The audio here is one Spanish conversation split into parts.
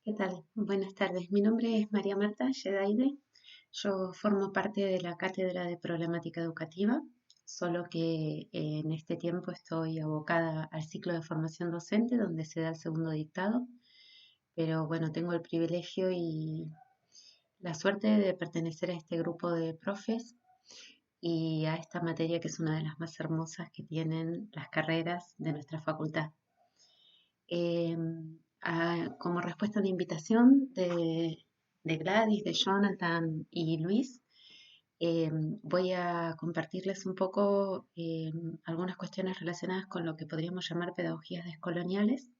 ¿Qué tal? Buenas tardes. Mi nombre es María Marta Yedaide. Yo formo parte de la Cátedra de Problemática Educativa, solo que en este tiempo estoy abocada al ciclo de formación docente, donde se da el segundo dictado. Pero bueno, tengo el privilegio y la suerte de pertenecer a este grupo de profes y a esta materia que es una de las más hermosas que tienen las carreras de nuestra facultad. Como respuesta a una invitación de Gladys, de Jonathan y Luis, voy a compartirles un poco algunas cuestiones relacionadas con lo que podríamos llamar pedagogías descoloniales.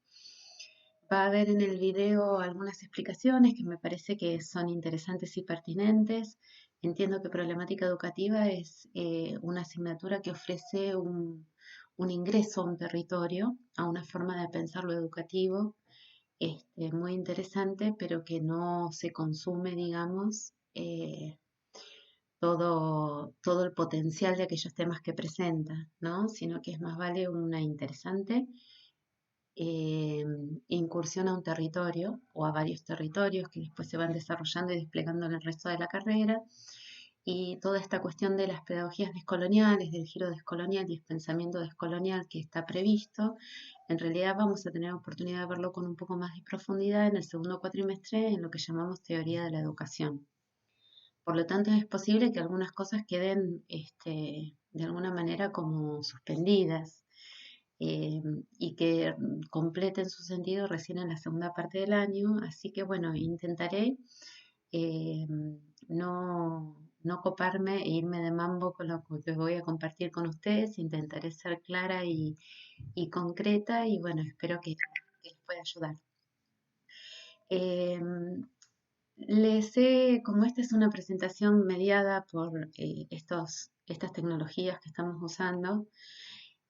Va a haber en el video algunas explicaciones que me parece que son interesantes y pertinentes. Entiendo que problemática educativa es una asignatura que ofrece un ingreso a un territorio, a una forma de pensar lo educativo, muy interesante, pero que no se consume, digamos, todo el potencial de aquellos temas que presenta, ¿no? Sino que es más vale una interesante eh, incursión a un territorio o a varios territorios que después se van desarrollando y desplegando en el resto de la carrera. Y toda esta cuestión de las pedagogías descoloniales, del giro descolonial y el pensamiento descolonial que está previsto, en realidad vamos a tener oportunidad de verlo con un poco más de profundidad en el segundo cuatrimestre en lo que llamamos teoría de la educación. Por lo tanto, es posible que algunas cosas queden de alguna manera como suspendidas eh, y que completen su sentido recién en la segunda parte del año. Así que bueno, intentaré eh, no coparme e irme de mambo con lo que voy a compartir con ustedes. Intentaré ser clara y concreta y bueno, espero que les pueda ayudar. Eh, como esta es una presentación mediada por estas tecnologías que estamos usando,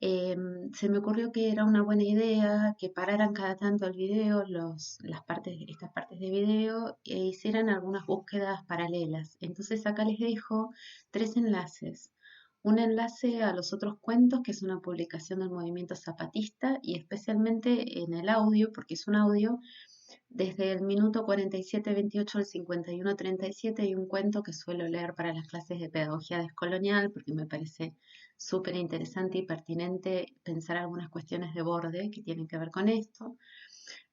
eh, se me ocurrió que era una buena idea que pararan cada tanto el video, estas partes de video, e hicieran algunas búsquedas paralelas. Entonces acá les dejo tres enlaces. Un enlace a los otros cuentos, que es una publicación del movimiento zapatista, y especialmente en el audio, porque es un audio desde el minuto 47:28 al 51:37 hay un cuento que suelo leer para las clases de pedagogía descolonial porque me parece súper interesante y pertinente pensar algunas cuestiones de borde que tienen que ver con esto.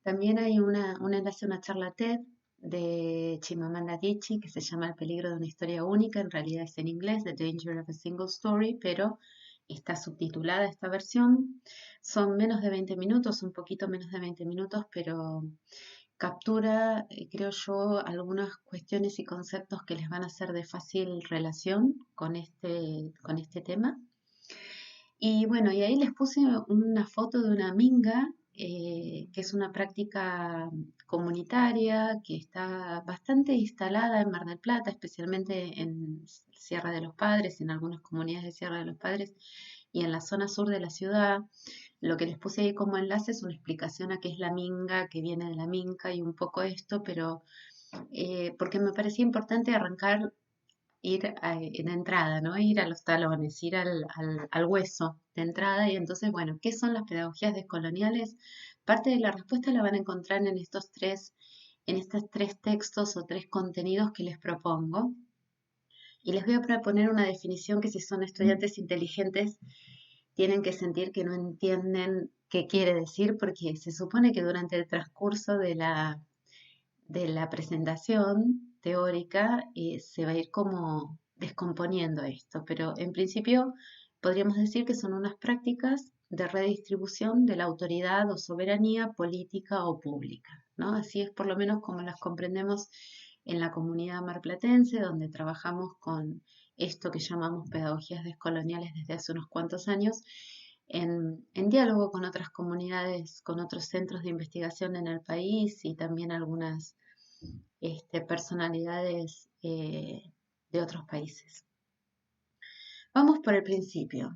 También hay un enlace a una charla TED de Chimamanda Adichie que se llama El peligro de una historia única, en realidad es en inglés, The Danger of a Single Story, pero está subtitulada esta versión. Son menos de 20 minutos, un poquito menos de 20 minutos, pero captura, creo yo, algunas cuestiones y conceptos que les van a ser de fácil relación con este tema. Y bueno, y ahí les puse una foto de una minga, que es una práctica comunitaria que está bastante instalada en Mar del Plata, especialmente en Sierra de los Padres, en algunas comunidades de Sierra de los Padres y en la zona sur de la ciudad. Lo que les puse ahí como enlace es una explicación a qué es la minga, que viene de la minca y un poco esto, pero porque me parecía importante arrancar, de entrada, ¿no? Ir a los talones, ir al hueso de entrada. Y entonces, bueno, ¿qué son las pedagogías descoloniales? Parte de la respuesta la van a encontrar en estos tres textos o tres contenidos que les propongo. Y les voy a proponer una definición que si son estudiantes inteligentes tienen que sentir que no entienden qué quiere decir, porque se supone que durante el transcurso de la presentación teórica se va a ir como descomponiendo esto, pero en principio podríamos decir que son unas prácticas de redistribución de la autoridad o soberanía política o pública, ¿no? Así es por lo menos como las comprendemos en la comunidad marplatense, donde trabajamos con esto que llamamos pedagogías descoloniales desde hace unos cuantos años, en diálogo con otras comunidades, con otros centros de investigación en el país y también algunas personalidades de otros países. Vamos por el principio.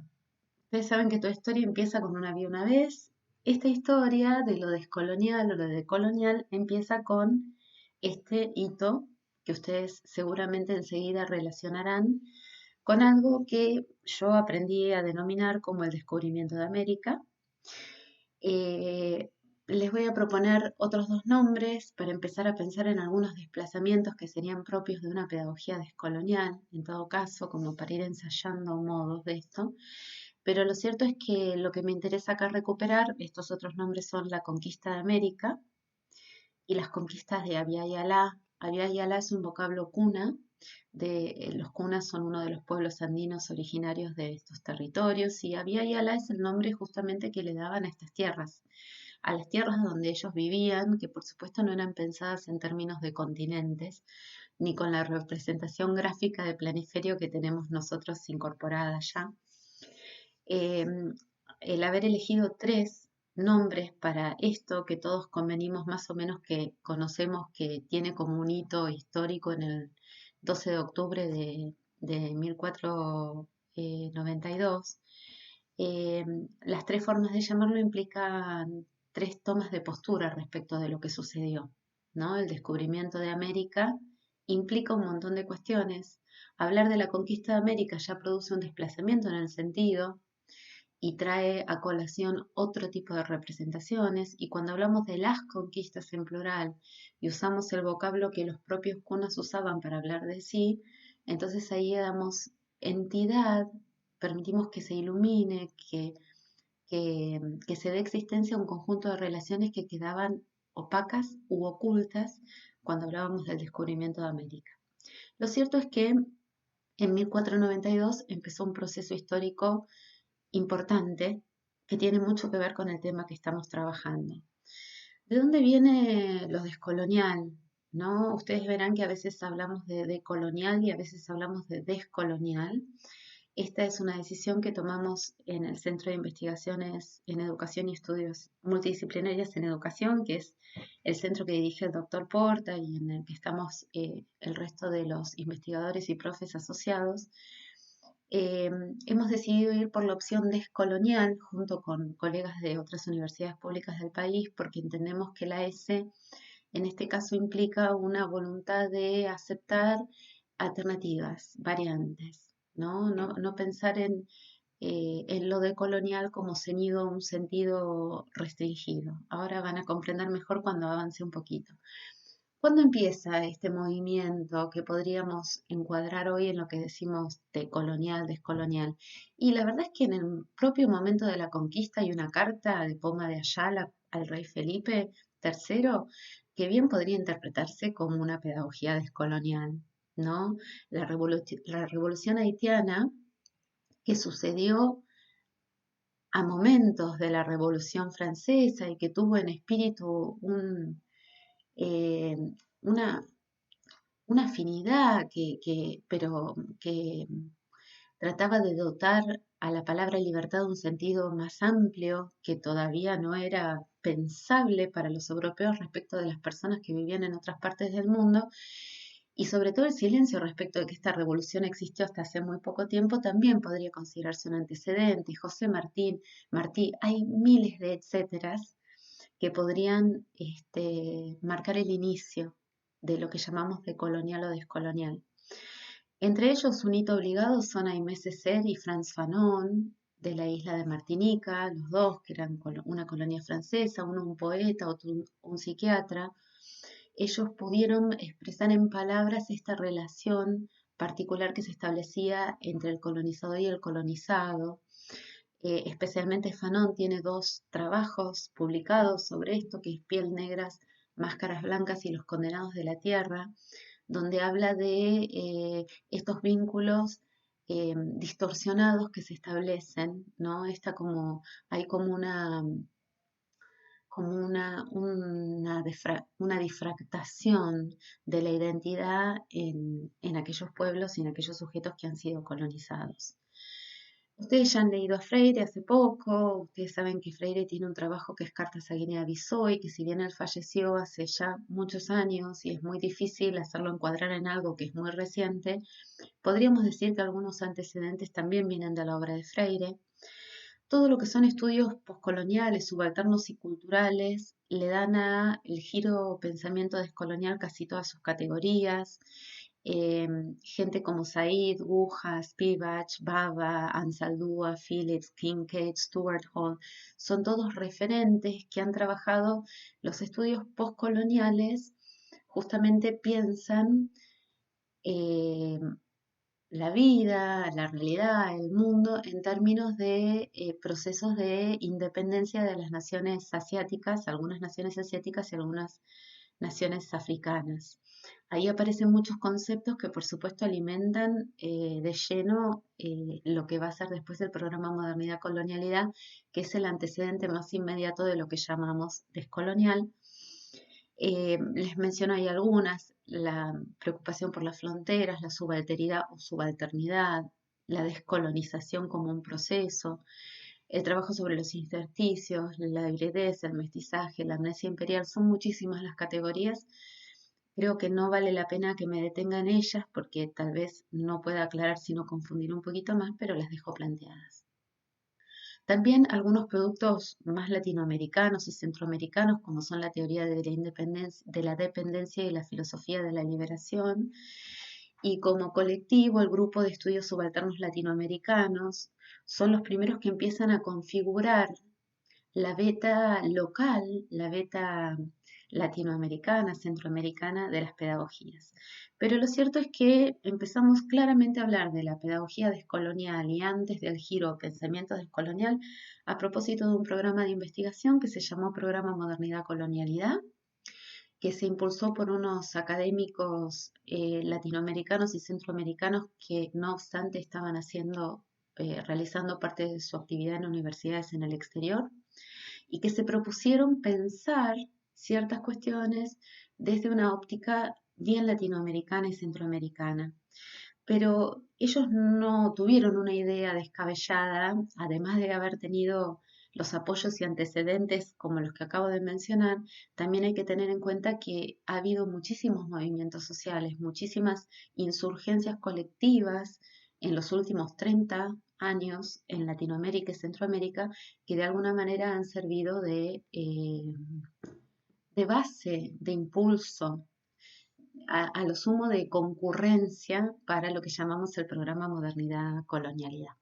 Ustedes saben que toda historia empieza con una había una vez. Esta historia de lo descolonial o lo decolonial empieza con este hito que ustedes seguramente enseguida relacionarán con algo que yo aprendí a denominar como el descubrimiento de América. Les Les voy a proponer otros dos nombres para empezar a pensar en algunos desplazamientos que serían propios de una pedagogía descolonial, en todo caso, como para ir ensayando modos de esto. Pero lo cierto es que lo que me interesa acá recuperar, estos otros nombres son la conquista de América y las conquistas de Abya Yala. Abya Yala es un vocablo cuna. Los cunas son uno de los pueblos andinos originarios de estos territorios y Abya Yala es el nombre justamente que le daban a estas tierras, a las tierras donde ellos vivían, que por supuesto no eran pensadas en términos de continentes, ni con la representación gráfica de planiferio que tenemos nosotros incorporada ya. Eh, el haber elegido tres nombres para esto que todos convenimos más o menos que conocemos que tiene como un hito histórico en el 12 de octubre de 1492. Las tres formas de llamarlo implican tres tomas de postura respecto de lo que sucedió, ¿no? El descubrimiento de América implica un montón de cuestiones. Hablar de la conquista de América ya produce un desplazamiento en el sentido y trae a colación otro tipo de representaciones, y cuando hablamos de las conquistas en plural y usamos el vocablo que los propios cunas usaban para hablar de sí, entonces ahí damos entidad, permitimos que se ilumine, que se dé existencia a un conjunto de relaciones que quedaban opacas u ocultas cuando hablábamos del descubrimiento de América. Lo cierto es que en 1492 empezó un proceso histórico importante que tiene mucho que ver con el tema que estamos trabajando. ¿De dónde viene lo descolonial? ¿No? Ustedes verán que a veces hablamos de decolonial y a veces hablamos de descolonial. Esta es una decisión que tomamos en el Centro de Investigaciones en Educación y Estudios Multidisciplinarias en Educación, que es el centro que dirige el doctor Porta y en el que estamos el resto de los investigadores y profes asociados. Hemos decidido ir por la opción descolonial junto con colegas de otras universidades públicas del país porque entendemos que la S en este caso implica una voluntad de aceptar alternativas, variantes, ¿no? No pensar en lo decolonial como ceñido a un sentido restringido. Ahora van a comprender mejor cuando avance un poquito. ¿Cuándo empieza este movimiento que podríamos encuadrar hoy en lo que decimos decolonial, descolonial? Y la verdad es que en el propio momento de la conquista hay una carta de Poma de Ayala al rey Felipe III que bien podría interpretarse como una pedagogía descolonial, ¿no? La revolución haitiana que sucedió a momentos de la Revolución Francesa y que tuvo en espíritu eh, una, una afinidad pero que trataba de dotar a la palabra libertad un sentido más amplio que todavía no era pensable para los europeos respecto de las personas que vivían en otras partes del mundo, y sobre todo el silencio respecto de que esta revolución existió hasta hace muy poco tiempo también podría considerarse un antecedente. José Martí, hay miles de etcéteras que podrían marcar el inicio de lo que llamamos decolonial o descolonial. Entre ellos, un hito obligado son Aimé Césaire y Frantz Fanon, de la isla de Martinica, los dos que eran una colonia francesa, uno un poeta, otro un psiquiatra. Ellos pudieron expresar en palabras esta relación particular que se establecía entre el colonizador y el colonizado. Especialmente Fanon tiene dos trabajos publicados sobre esto, que es Piel Negras, Máscaras Blancas y Los Condenados de la Tierra, donde habla de estos vínculos distorsionados que se establecen, ¿no? Hay una difractación de la identidad en aquellos pueblos y en aquellos sujetos que han sido colonizados. Ustedes ya han leído a Freire hace poco, ustedes saben que Freire tiene un trabajo que es Cartas a Guinea-Bissau y que si bien él falleció hace ya muchos años y es muy difícil hacerlo encuadrar en algo que es muy reciente, podríamos decir que algunos antecedentes también vienen de la obra de Freire. Todo lo que son estudios poscoloniales, subalternos y culturales le dan a el giro pensamiento descolonial casi todas sus categorías. Gente como Said, Guja, Spivak, Baba, Ansaldúa, Phillips, Kincaid, Stuart Hall, son todos referentes que han trabajado los estudios postcoloniales, justamente piensan eh, la vida, la realidad, el mundo en términos de procesos de independencia de las naciones asiáticas, algunas naciones asiáticas y algunas naciones africanas. Ahí aparecen muchos conceptos que por supuesto alimentan de lleno lo que va a ser después el programa Modernidad Colonialidad, que es el antecedente más inmediato de lo que llamamos descolonial. Les menciono ahí algunas: la preocupación por las fronteras, la subalteridad o subalternidad, la descolonización como un proceso, el trabajo sobre los intersticios, la hibridez, el mestizaje, la amnesia imperial. Son muchísimas las categorías. Creo que no vale la pena que me detenga en ellas porque tal vez no pueda aclarar sino confundir un poquito más, pero las dejo planteadas. También algunos productos más latinoamericanos y centroamericanos, como son la teoría de la independencia, de la dependencia y la filosofía de la liberación, y como colectivo el grupo de estudios subalternos latinoamericanos, son los primeros que empiezan a configurar la beta local, la beta latinoamericana, centroamericana de las pedagogías. Pero lo cierto es que empezamos claramente a hablar de la pedagogía descolonial y antes del giro pensamiento descolonial a propósito de un programa de investigación que se llamó Programa Modernidad Colonialidad, que se impulsó por unos académicos latinoamericanos y centroamericanos que no obstante estaban realizando parte de su actividad en universidades en el exterior y que se propusieron pensar ciertas cuestiones desde una óptica bien latinoamericana y centroamericana. Pero ellos no tuvieron una idea descabellada, además de haber tenido los apoyos y antecedentes como los que acabo de mencionar. También hay que tener en cuenta que ha habido muchísimos movimientos sociales, muchísimas insurgencias colectivas en los últimos 30 años en Latinoamérica y Centroamérica, que de alguna manera han servido de base, de impulso, a lo sumo de concurrencia para lo que llamamos el programa Modernidad Colonialidad.